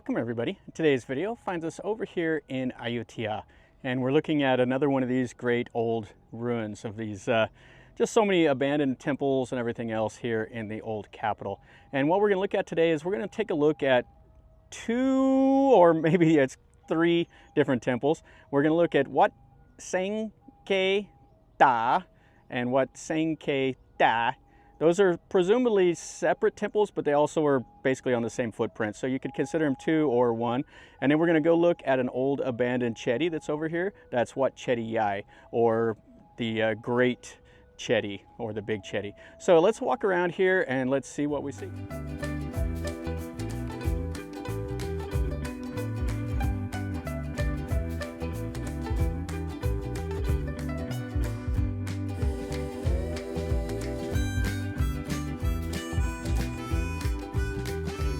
Welcome everybody. Today's video finds us over here in Ayutthaya, and we're looking at another one of these great old ruins of these just so many abandoned temples and everything else here in the old capital. And what we're going to look at today is we're going to take a look at two, or maybe it's three different temples. We're going to look at Wat Sangka Tha and Wat Sangka Tha. Those are presumably separate temples, but they also are basically on the same footprint. So you could consider them two or one. And then we're going to go look at an old abandoned chedi that's over here. That's Wat Chedi Yai, or the Great Chedi, or the Big Chedi. So let's walk around here and let's see what we see.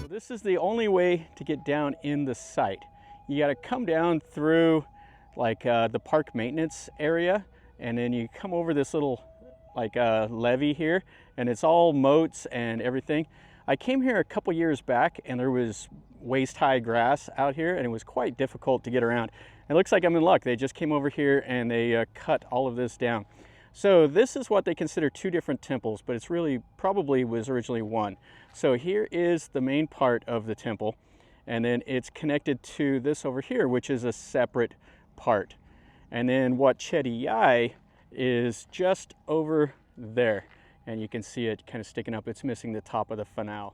This is the only way to get down in the site. You got to come down through like the park maintenance area, and then you come over this little like levee here, and it's all moats and everything. I came here a couple years back and there was waist-high grass out here, and it was quite difficult to get around. It looks like I'm in luck. They just came over here and they cut all of this down. So this is what they consider two different temples, but it's really probably was originally one. So here is the main part of the temple, and then it's connected to this over here, which is a separate part. And then Wat Chedi Yai is just over there, and you can see it kind of sticking up. It's missing the top of the fanal.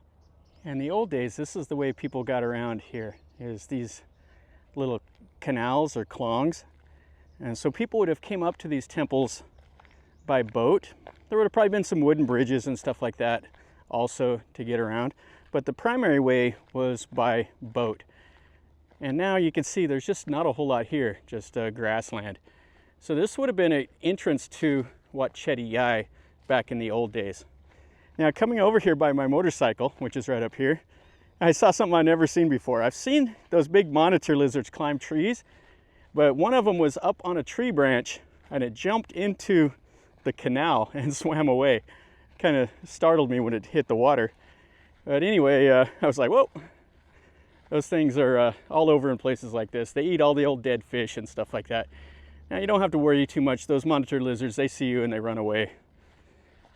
In the old days, this is the way people got around here, is these little canals or klongs. And so people would have came up to these temples by boat. There would have probably been some wooden bridges and stuff like that also to get around, but the primary way was by boat. And now you can see there's just not a whole lot here, just grassland. So this would have been an entrance to Wat Chedi Yai back in the old days. Now coming over here by my motorcycle, which is right up here, I saw something I've never seen before. I've seen those big monitor lizards climb trees, but one of them was up on a tree branch and it jumped into the canal and swam away. Kind of startled me when it hit the water. But anyway, I was like, whoa, those things are all over in places like this. They eat all the old dead fish and stuff like that. Now you don't have to worry too much. Those monitor lizards, they see you and they run away.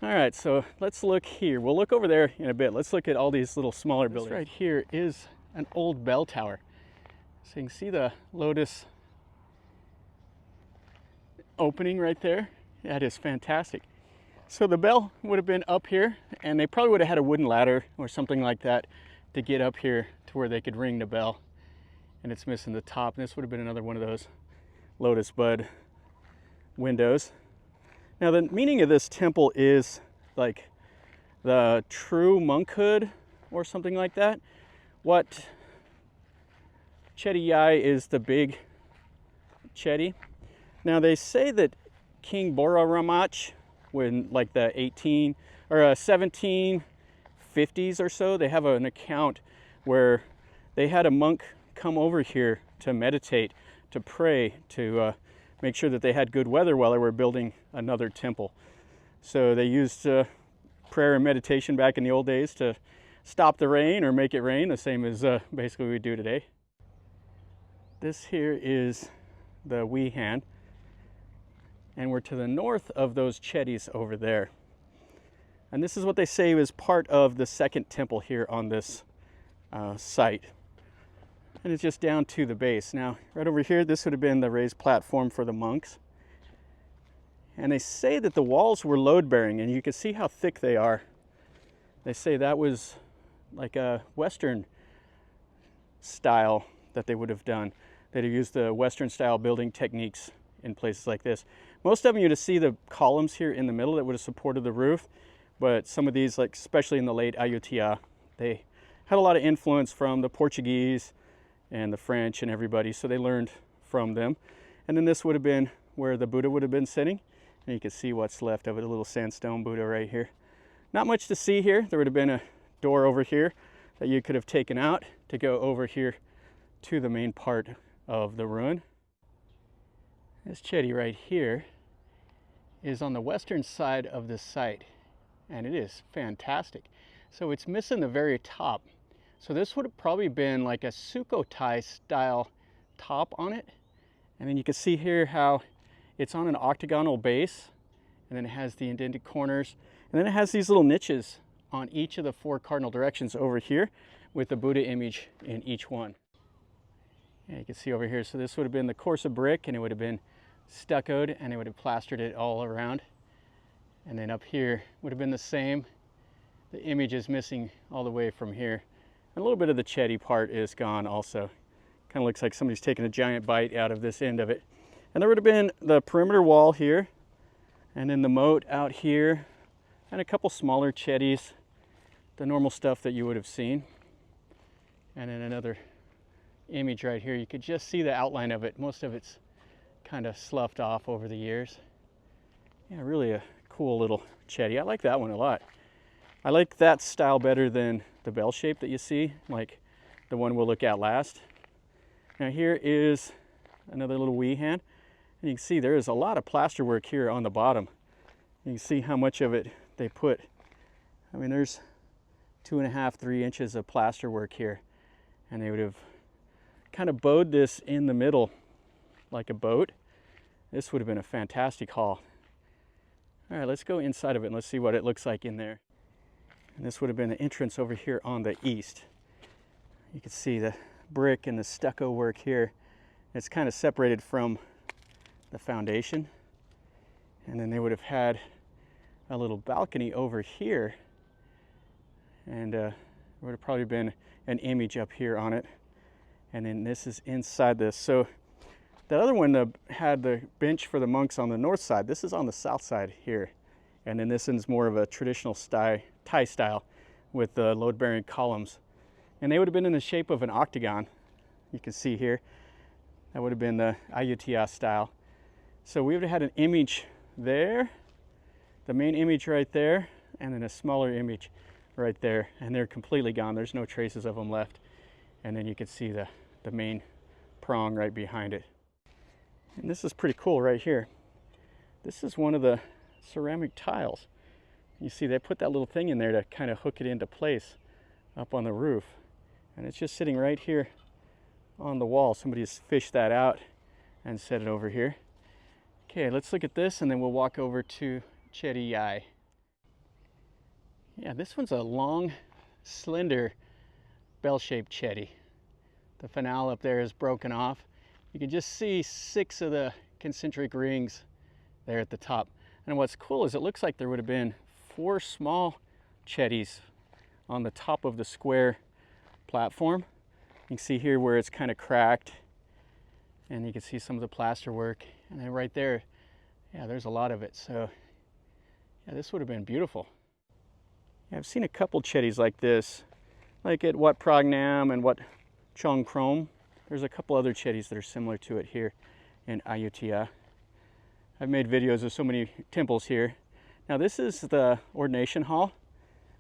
All right, so let's look here. We'll look over there in a bit. Let's look at all these little smaller buildings. This right here is an old bell tower. So you can see the lotus opening right there. That is fantastic. So the bell would have been up here, and they probably would have had a wooden ladder or something like that to get up here to where they could ring the bell. And it's missing the top. And this would have been another one of those lotus bud windows. Now the meaning of this temple is like the True Monkhood or something like that. Wat Chedi Yai is the Big Chedi. Now they say that King Borommakot, when like the 1750s or so, they have an account where they had a monk come over here to meditate, to pray, to make sure that they had good weather while they were building another temple. So they used prayer and meditation back in the old days to stop the rain or make it rain, the same as basically we do today. This here is the wihan, and we're to the north of those chedis over there. And this is what they say is part of the second temple here on this site. And it's just down to the base. Now, right over here, this would have been the raised platform for the monks. And they say that the walls were load-bearing, and you can see how thick they are. They say that was like a Western style that they would have done. They'd have used the Western style building techniques in places like this. Most of them you'd see the columns here in the middle that would have supported the roof, but some of these, like especially in the late Ayutthaya, they had a lot of influence from the Portuguese and the French and everybody, so they learned from them. And then this would have been where the Buddha would have been sitting, and you can see what's left of it, a little sandstone Buddha right here. Not much to see here. There would have been a door over here that you could have taken out to go over here to the main part of the ruin. This chedi right here is on the western side of the site, and it is fantastic. So it's missing the very top, So this would have probably been like a Sangka Thae style top on it. And then you can see here how it's on an octagonal base, and then it has the indented corners, and then it has these little niches on each of the 4 cardinal directions over here with the Buddha image in each one. And you can see over here, so this would have been the course of brick, and it would have been stuccoed, and it would have plastered it all around. And then up here would have been the same. The image is missing all the way from here. And a little bit of the Chedi part is gone also. Kind of looks like somebody's taken a giant bite out of this end of it. And there would have been the perimeter wall here, and then the moat out here, and a couple smaller Chedis, the normal stuff that you would have seen. And then another image right here. You could just see the outline of it. Most of it's kind of sloughed off over the years. Yeah, really a cool little Chedi. I like that one a lot. I like that style better than the bell shape that you see, like the one we'll look at last. Now here is another little wihan, and you can see there is a lot of plaster work here on the bottom. You can see how much of it they put. I mean, there's 2.5, 3 inches of plaster work here, and they would have kind of bowed this in the middle like a boat. This would have been a fantastic haul. All right, let's go inside of it and let's see what it looks like in there. And this would have been the entrance over here on the east. You can see the brick and the stucco work here. It's kind of separated from the foundation. And then they would have had a little balcony over here. And there would have probably been an image up here on it. And then this is inside this. So the other one had the bench for the monks on the north side. This is on the south side here. And then this is more of a traditional Thai style with the load-bearing columns. And they would have been in the shape of an octagon. You can see here. That would have been the Ayutthaya style. So we would have had an image there, the main image right there, and then a smaller image right there. And they're completely gone. There's no traces of them left. And then you can see the main prong right behind it. And this is pretty cool right here. This is one of the ceramic tiles. You see they put that little thing in there to kind of hook it into place up on the roof. And it's just sitting right here on the wall. Somebody's fished that out and set it over here. Okay, let's look at this and then we'll walk over to Chedi Yai. Yeah, this one's a long, slender, bell-shaped Chedi. The finale up there is broken off. You can just see 6 of the concentric rings there at the top. And what's cool is it looks like there would have been 4 small Chedis on the top of the square platform. You can see here where it's kind of cracked, and you can see some of the plaster work. And then right there, yeah, there's a lot of it. So yeah, this would have been beautiful. Yeah, I've seen a couple Chedis like this, like at Wat Pragnam and Wat Chao Phram. There's a couple other Chedis that are similar to it here in Ayutthaya. I've made videos of so many temples here. Now this is the ordination hall,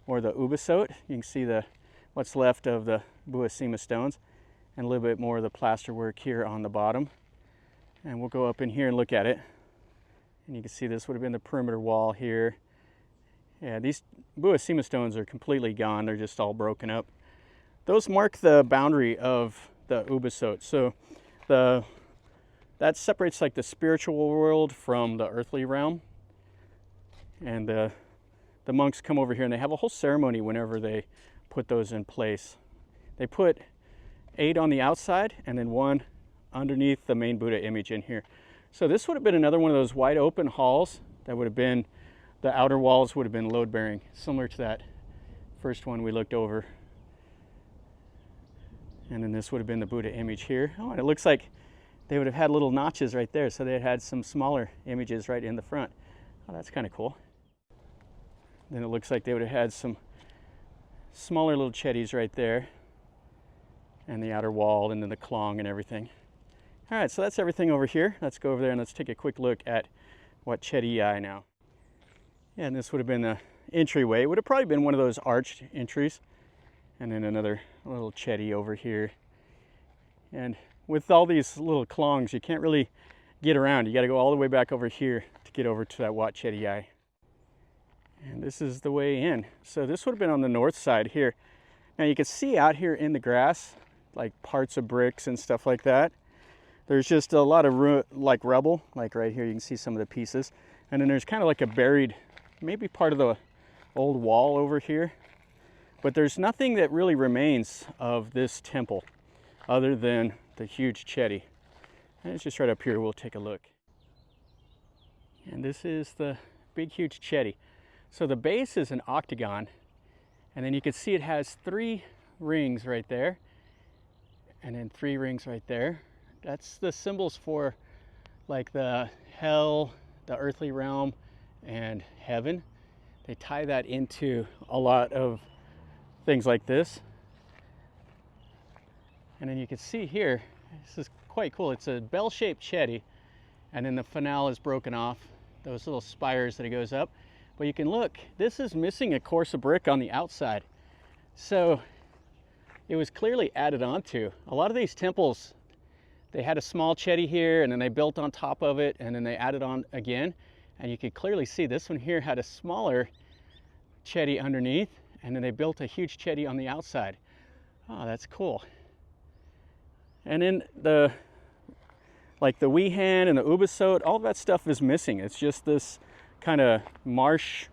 or the ubasot. You can see what's left of the Buasima stones, and a little bit more of the plaster work here on the bottom. And we'll go up in here and look at it. And you can see this would have been the perimeter wall here. Yeah, these Buasima stones are completely gone. They're just all broken up. Those mark the boundary of the ubasot. So that separates like the spiritual world from the earthly realm. And the monks come over here and they have a whole ceremony whenever they put those in place. They put 8 on the outside and then 1 underneath the main Buddha image in here. So this would have been another one of those wide open halls that would have been, the outer walls would have been load bearing, similar to that first one we looked over. And then this would have been the Buddha image here. Oh, and it looks like they would have had little notches right there, so they had some smaller images right in the front. Oh, that's kind of cool. Then it looks like they would have had some smaller little Chedis right there, and the outer wall, and then the klong and everything. All right, so that's everything over here. Let's go over there and let's take a quick look at Wat Chedi Yai now. Yeah, and this would have been the entryway. It would have probably been one of those arched entries. And then another little Chedi over here. And with all these little klongs, you can't really get around. You got to go all the way back over here to get over to that Wat Chedi Yai. And this is the way in. So this would have been on the north side here. Now you can see out here in the grass, like parts of bricks and stuff like that. There's just a lot of like rubble, like right here you can see some of the pieces. And then there's kind of like a buried, maybe part of the old wall over here. But there's nothing that really remains of this temple other than the huge Chedi. And it's just right up here, we'll take a look. And this is the big huge Chedi. So the base is an octagon, and then you can see it has 3 rings right there, and then 3 rings right there. That's the symbols for like the hell, the earthly realm, and heaven. They tie that into a lot of things like this. And then you can see here, this is quite cool. It's a bell-shaped Chedi, and then the finale is broken off, those little spires that it goes up. But you can look, this is missing a course of brick on the outside. So it was clearly added onto. A lot of these temples, they had a small Chedi here, and then they built on top of it, and then they added on again. And you can clearly see this one here had a smaller Chedi underneath, and then they built a huge Chedi on the outside. Oh, that's cool. And then the wihan and the ubasot, all of that stuff is missing. It's just this kind of marsh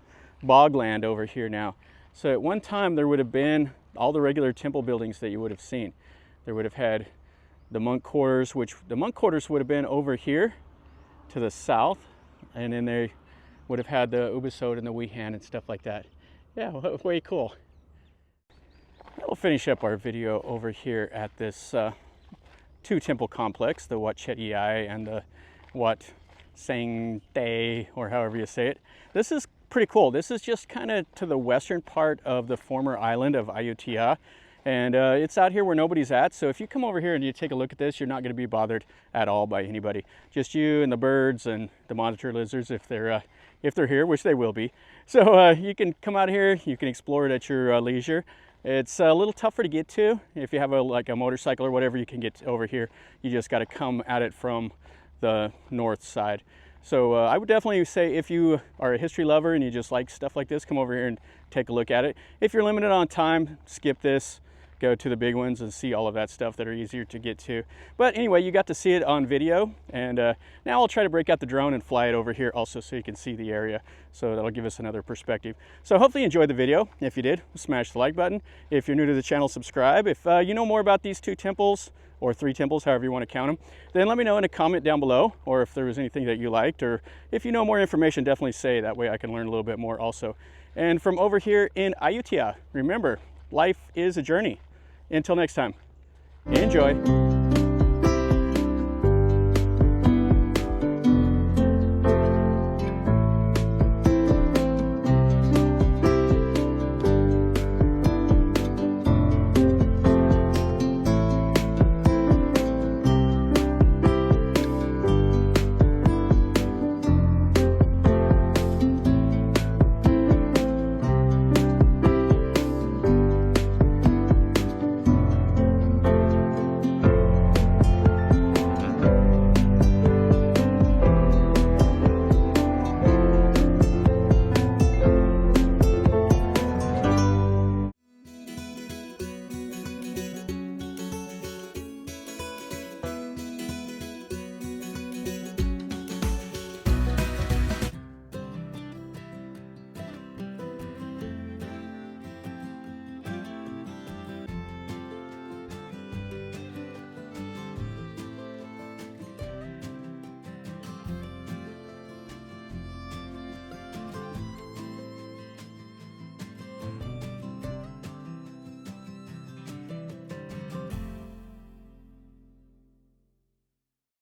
bogland over here now. So at one time there would have been all the regular temple buildings that you would have seen. There would have had the monk quarters, which the monk quarters would have been over here to the south, and then they would have had the ubasot and the wihan and stuff like that. Yeah, way cool. We'll finish up our video over here at this 2 temple complex, the Wat Chedi Yai and the Wat Sangka Thae, or however you say it. This is pretty cool. This is just kind of to the western part of the former island of Ayutthaya, and it's out here where nobody's at. So if you come over here and you take a look at this, you're not going to be bothered at all by anybody. Just you and the birds and the monitor lizards if they're here, which they will be. So you can come out here, you can explore it at your leisure. It's a little tougher to get to. If you have like a motorcycle or whatever, you can get over here. You just got to come at it from the north side. So I would definitely say if you are a history lover and you just like stuff like this, come over here and take a look at it. If you're limited on time, skip this. Go to the big ones and see all of that stuff that are easier to get to. But anyway, you got to see it on video, and now I'll try to break out the drone and fly it over here also so you can see the area. So that'll give us another perspective. So hopefully you enjoyed the video. If you did, smash the like button. If you're new to the channel, subscribe. If you know more about these 2 temples, or 3 temples, however you want to count them, then let me know in a comment down below, or if there was anything that you liked, or if you know more information, definitely say. That way I can learn a little bit more also. And from over here in Ayutthaya, remember, life is a journey. Until next time, enjoy.